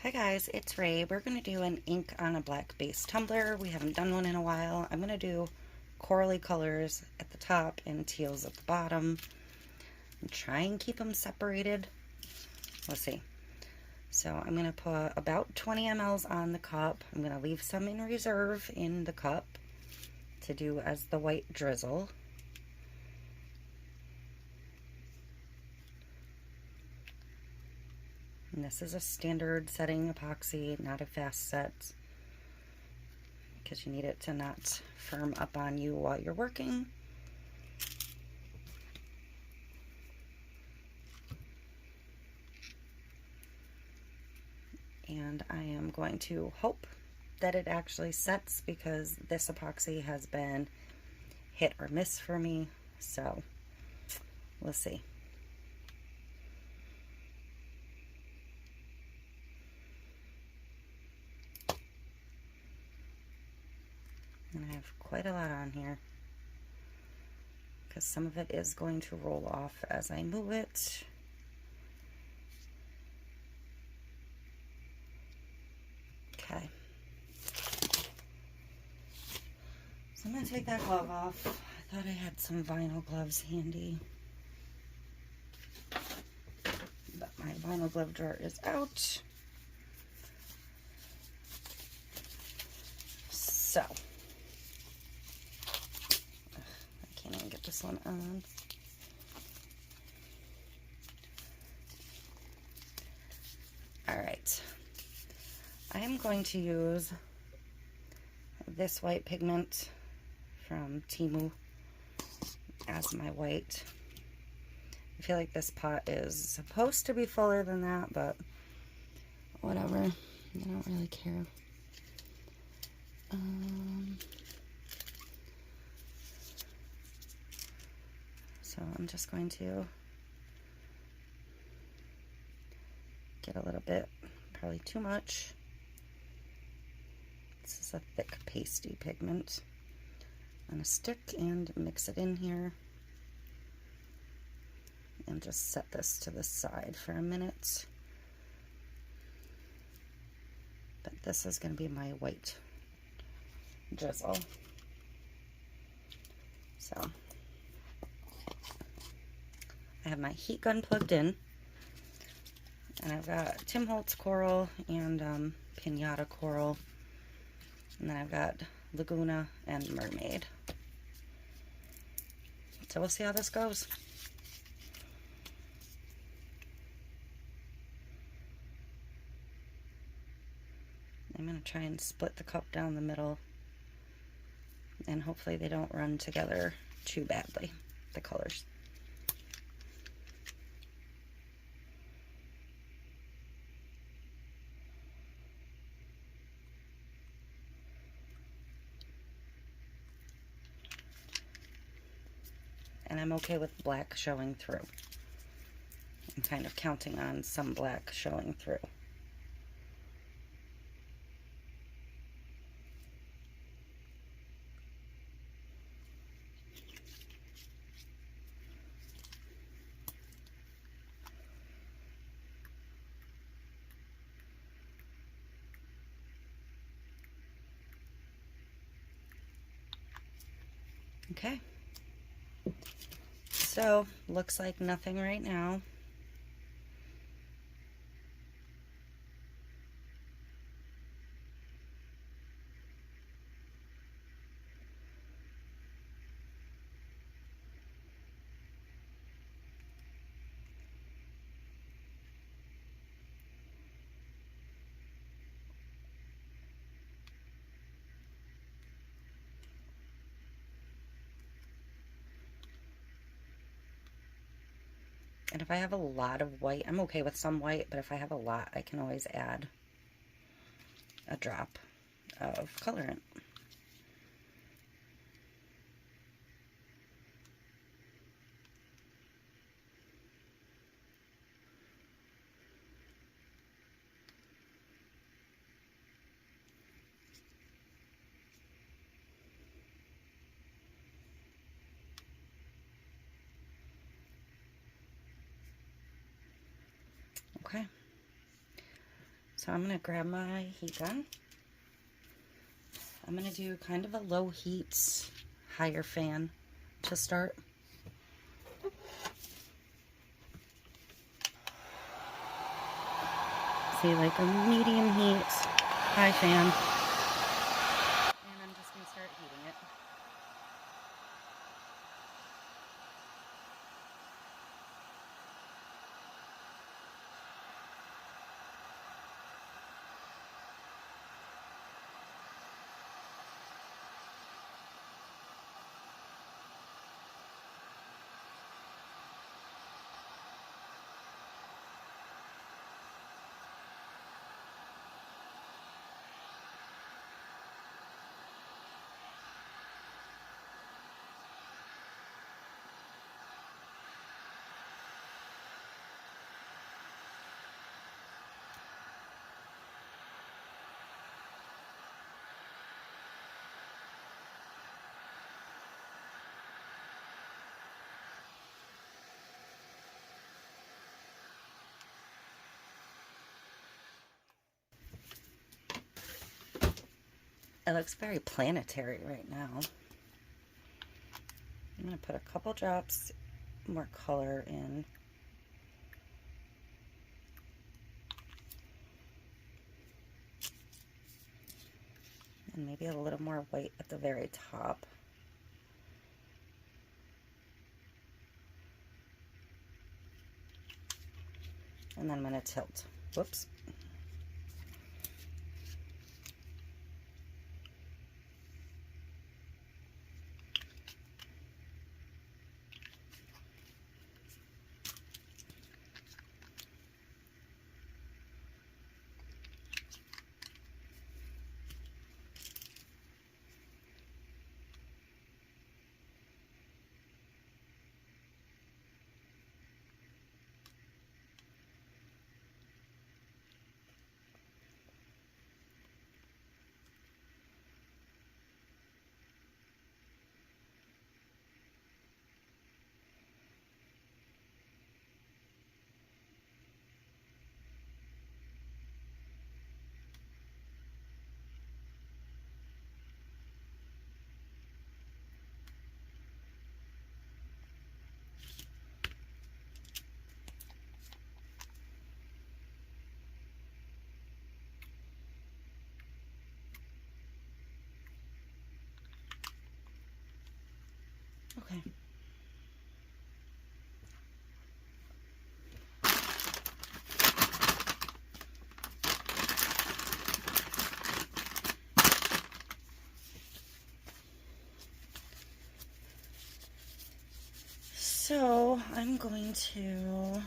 Hi guys, it's Ray. We're going to do an ink on a black base tumbler. We haven't done one in a while. I'm going to do corally colors at the top and teals at the bottom. And try and keep them separated. Let's see. So I'm going to put about 20 mLs on the cup. I'm going to leave some in reserve in the cup to do as the white drizzle. And this is a standard setting epoxy, not a fast set, because you need it to not firm up on you while you're working. And I am going to hope that it actually sets, because this epoxy has been hit or miss for me, so we'll see. And I have quite a lot on here, because some of it is going to roll off as I move it. Okay. So I'm going to take that glove off. I thought I had some vinyl gloves handy, but my vinyl glove drawer is out. So, I can't even get this one on. Alright, I am going to use this white pigment from Temu as my white. I feel like this pot is supposed to be fuller than that, but whatever. I don't really care. So I'm just going to get a little bit, probably too much. This is a thick pasty pigment, on a stick, and mix it in here. And just set this to the side for a minute. But this is going to be my white drizzle. So I have my heat gun plugged in, and I've got Tim Holtz coral and Pinata coral, and then I've got Laguna and Mermaid. So we'll see how this goes. I'm going to try and split the cup down the middle, and hopefully they don't run together too badly, the colors. And I'm okay with black showing through. I'm kind of counting on some black showing through. Okay. So, looks like nothing right now. And if I have a lot of white, I'm okay with some white, but if I have a lot, I can always add a drop of colorant. Okay. So I'm going to grab my heat gun. I'm going to do kind of a low heat, higher fan to start. See, like a medium heat, high fan. And I'm just going to start heating it. It looks very planetary right now. I'm going to put a couple drops more color in. And maybe a little more white at the very top. And then I'm going to tilt. Whoops. Okay. So I'm going to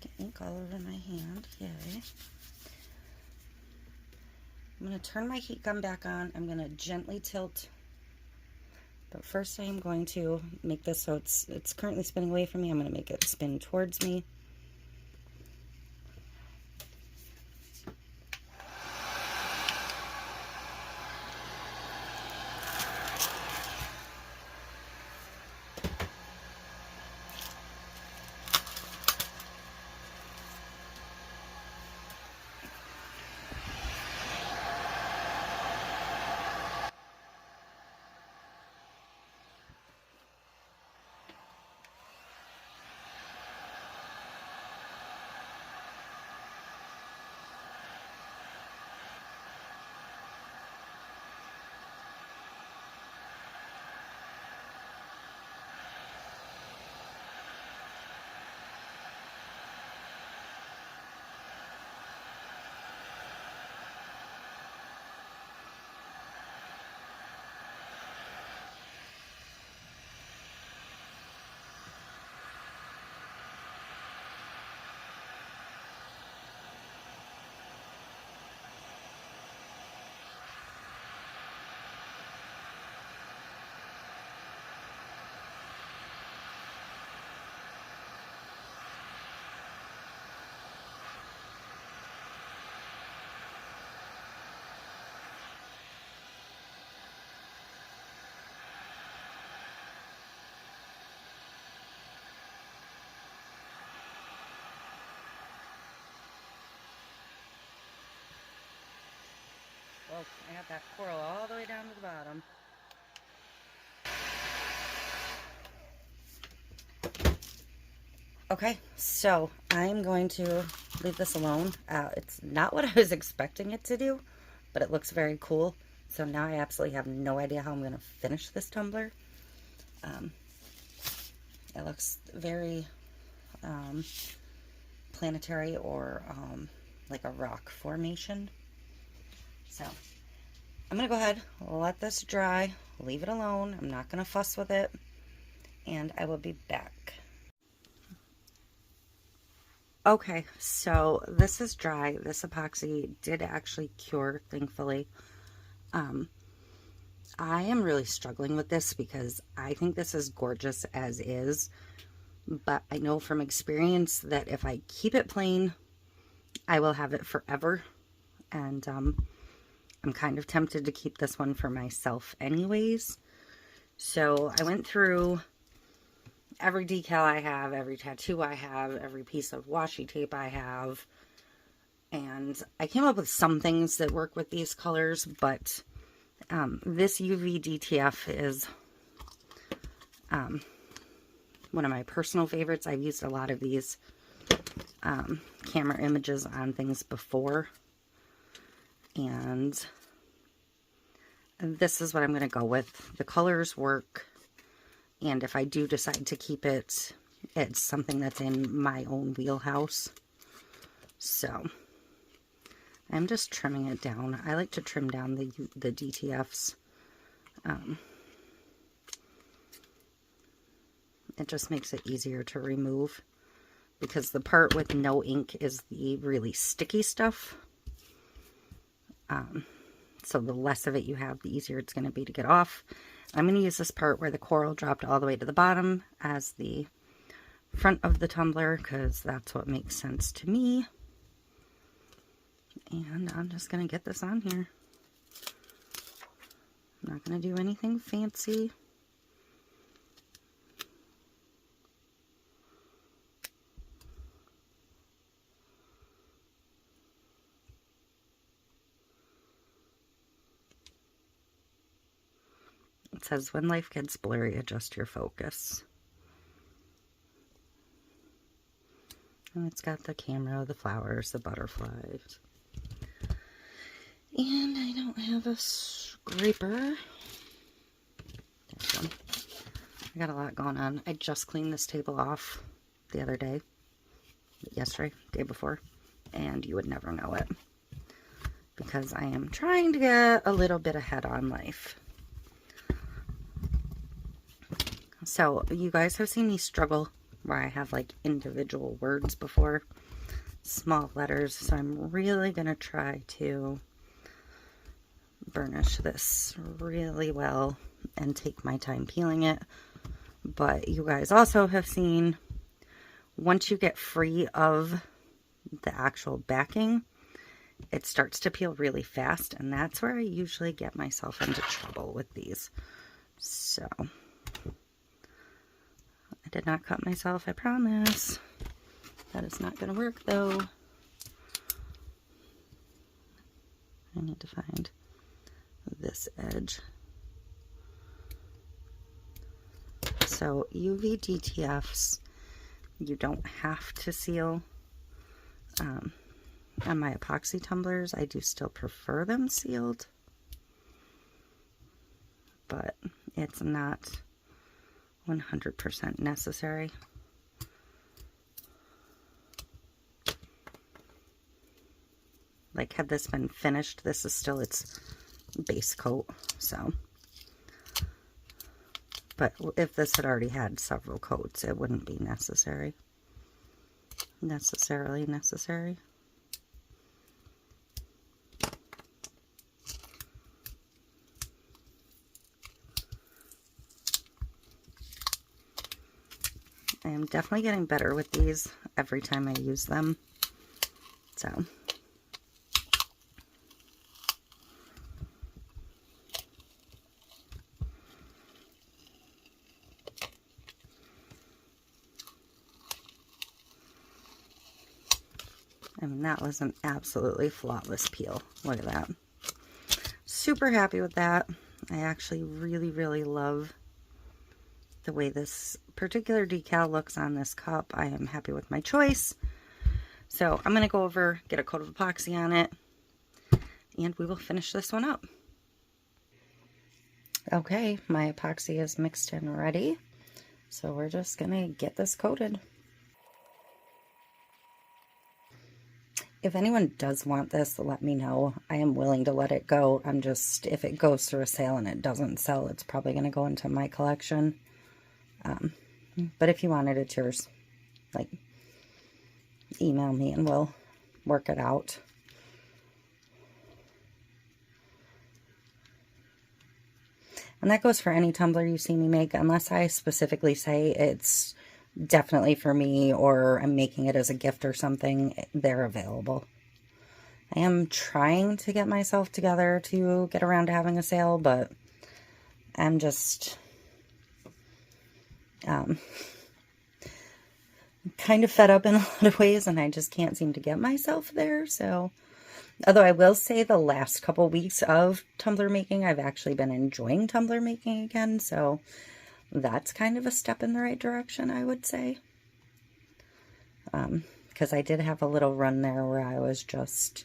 get ink all over my hand. Yay. I'm going to turn my heat gun back on. I'm going to gently tilt. But first I am going to make this so it's currently spinning away from me. I'm going to make it spin towards me. I got that coral all the way down to the bottom. Okay, so I'm going to leave this alone. It's not what I was expecting it to do, but it looks very cool. So now I absolutely have no idea how I'm going to finish this tumbler. It looks very planetary or like a rock formation. So I'm going to go ahead, let this dry, leave it alone. I'm not going to fuss with it, and I will be back. Okay, so this is dry. This epoxy did actually cure, thankfully. I am really struggling with this because I think this is gorgeous as is, but I know from experience that if I keep it plain, I will have it forever, and I'm kind of tempted to keep this one for myself anyways. So I went through every decal I have, every tattoo I have, every piece of washi tape I have, and I came up with some things that work with these colors, but this UV DTF is one of my personal favorites. I've used a lot of these camera images on things before, and this is what I'm going to go with. The colors work, and if I do decide to keep it, it's something that's in my own wheelhouse. So I'm just trimming it down. I like to trim down the DTFs. It just makes it easier to remove, because the part with no ink is the really sticky stuff. So the less of it you have, the easier it's going to be to get off. I'm going to use this part where the coral dropped all the way to the bottom as the front of the tumbler, because that's what makes sense to me. And I'm just going to get this on here. I'm not going to do anything fancy. It says, when life gets blurry, adjust your focus. And it's got the camera, the flowers, the butterflies. And I don't have a scraper. There's one. I got a lot going on. I just cleaned this table off the other day. Yesterday, day before. And you would never know it, because I am trying to get a little bit ahead on life. So you guys have seen me struggle where I have like individual words before, small letters. So I'm really going to try to burnish this really well and take my time peeling it. But you guys also have seen, once you get free of the actual backing, it starts to peel really fast, and that's where I usually get myself into trouble with these. So I did not cut myself, I promise. That is not going to work though. I need to find this edge. So UV DTFs, you don't have to seal. On my epoxy tumblers, I do still prefer them sealed, but it's not 100% necessary. Like, had this been finished, this is still its base coat, so. But if this had already had several coats, it wouldn't be necessarily necessary. I am definitely getting better with these every time I use them. So I mean, that was an absolutely flawless peel. Look at that. super happy with that. I actually really love the way this particular decal looks on this cup. I am happy with my choice. So I'm going to go over, get a coat of epoxy on it, and we will finish this one up. Okay, my epoxy is mixed and ready. So we're just going to get this coated. If anyone does want this, let me know. I am willing to let it go. I'm just, if it goes through a sale and it doesn't sell, it's probably going to go into my collection. But if you want it, it's yours. Like, email me and we'll work it out. And that goes for any tumbler you see me make, unless I specifically say it's definitely for me or I'm making it as a gift or something. They're available. I am trying to get myself together to get around to having a sale, but I'm just kind of fed up in a lot of ways, and I just can't seem to get myself there. So, although I will say the last couple weeks of tumbler making, I've actually been enjoying tumbler making again, so that's kind of a step in the right direction, I would say. Because I did have a little run there where I was just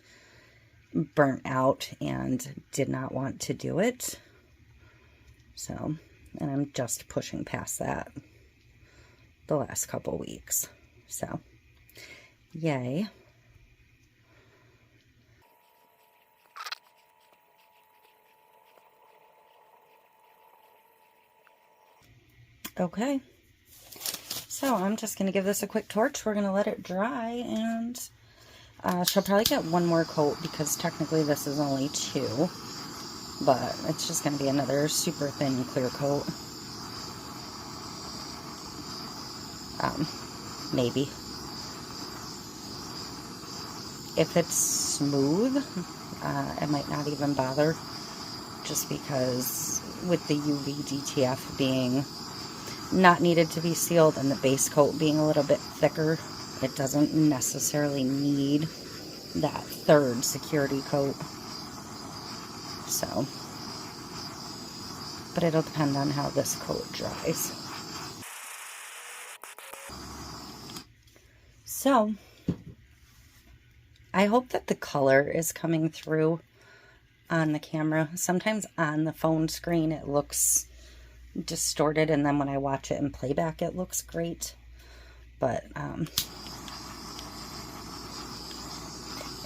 burnt out and did not want to do it. So, and I'm just pushing past that the last couple weeks. So, yay. Okay, so I'm just going to give this a quick torch. We're going to let it dry, and she'll probably get one more coat because technically this is only 2, but it's just going to be another super thin clear coat. Maybe. If it's smooth, I might not even bother, just because with the UV DTF being not needed to be sealed and the base coat being a little bit thicker, it doesn't necessarily need that third security coat. So, but it'll depend on how this coat dries. So, I hope that the color is coming through on the camera. Sometimes on the phone screen it looks distorted, and then when I watch it in playback it looks great, but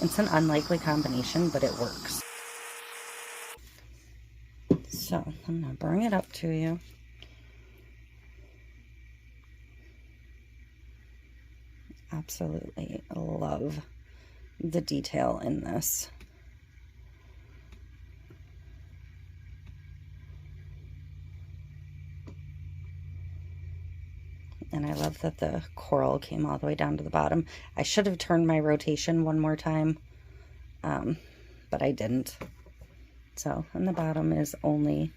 it's an unlikely combination, but it works. So I'm gonna bring it up to you. Absolutely love the detail in this. And I love that the coral came all the way down to the bottom. I should have turned my rotation one more time, but I didn't. So on the bottom is only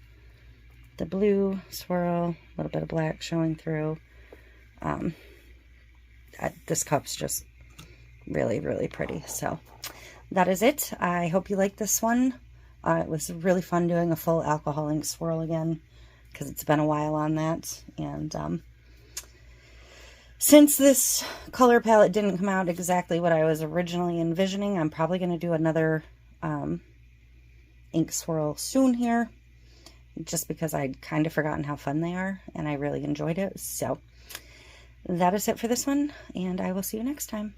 the blue swirl, a little bit of black showing through. This cup's just really pretty. So that is it. I hope you liked this one. It was really fun doing a full alcohol ink swirl again, because it's been a while on that. And since this color palette didn't come out exactly what I was originally envisioning, I'm probably going to do another ink swirl soon here, just because I'd kind of forgotten how fun they are, and I really enjoyed it. So that is it for this one, and I will see you next time.